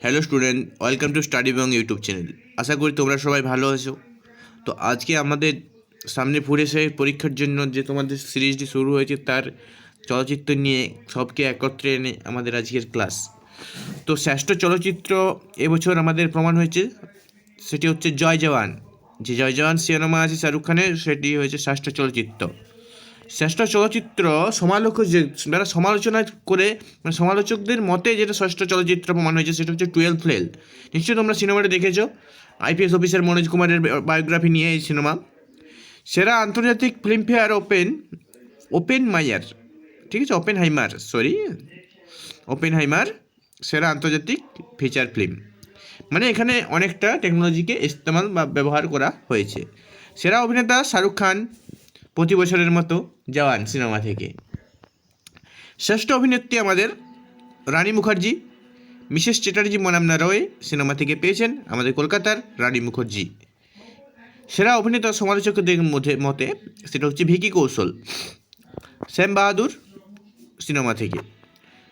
Hello student, welcome to study Bong YouTube channel. আশা করি তোমরা সবাই ভালো আছো। তো আজকে আমাদের সামনে পড়েছে পরীক্ষার জন্য যে তোমাদের সিরিজটি শুরু হয়েছে তার চলচ্চিত্র নিয়ে সবকে একত্রে এনে আমাদের আজকের ক্লাস। তো শ্রেষ্ঠ চলচ্চিত্র এবছর আমাদের প্রমাণ হয়েছে, সেটি হচ্ছে জয় জওয়ান। যে জয় জওয়ান সিনেমা আছে শাহরুখ খানের, সেটি হয়েছে শ্রেষ্ঠ চলচ্চিত্র। শ্রেষ্ঠ চলচ্চিত্র যারা সমালোচনা করে, মানে সমালোচকদের মতে যেটা শ্রেষ্ঠ চলচ্চিত্র প্রমাণ হয়েছে সেটা হচ্ছে 12 ফেল। নিশ্চয়ই তোমরা সিনেমাটা দেখেছো। আইপিএস অফিসার মনোজ কুমারের বায়োগ্রাফি নিয়ে এই সিনেমা। সেরা আন্তর্জাতিক ফিল্মফেয়ার ওপেন মাইয়ার, ঠিক আছে, ওপেন হাইমার সেরা আন্তর্জাতিক ফিচার ফিল্ম। মানে এখানে অনেকটা টেকনোলজিকে ইস্তেমাল বা ব্যবহার করা হয়েছে। সেরা অভিনেতা শাহরুখ খান, প্রতি বছরের মতো জওয়ান সিনেমা থেকে। শ্রেষ্ঠ অভিনেত্রী আমাদের রানী মুখার্জি, মিসেস চ্যাটার্জি মনামনা রয় সিনেমা থেকে পেয়েছেন আমাদের কলকাতার রানী মুখার্জি। সেরা অভিনেতা সমালোচকদের মতে সেটা হচ্ছে ভিকি কৌশল, শ্যাম বাহাদুর সিনেমা থেকে।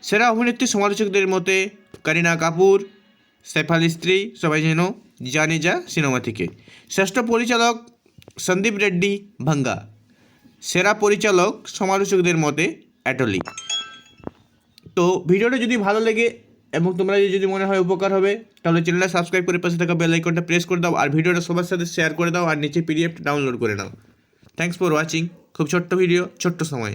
সেরা অভিনেত্রী সমালোচকদের মতে করিনা কাপুর, সৈফ আলি স্ত্রী সবাই যেন জানে যা সিনেমা থেকে। শ্রেষ্ঠ পরিচালক সন্দীপ রেড্ডি ভাঙ্গা। সেরা পরিচালক সমালোচকদের মতে অ্যাটলি। তো ভিডিওটা যদি ভালো লাগে এবং তোমরা যদি মনে হয় উপকার হবে, তাহলে চ্যানেলটা সাবস্ক্রাইব করে পাশে থাকা বেল আইকনটা প্রেস করে দাও, আর ভিডিওটা সবার সাথে শেয়ার করে দাও, আর নিচে পিডিএফ ডাউনলোড করে নাও। Thanks for watching. খুব ছোট্ট ভিডিও, ছোট্ট সময়।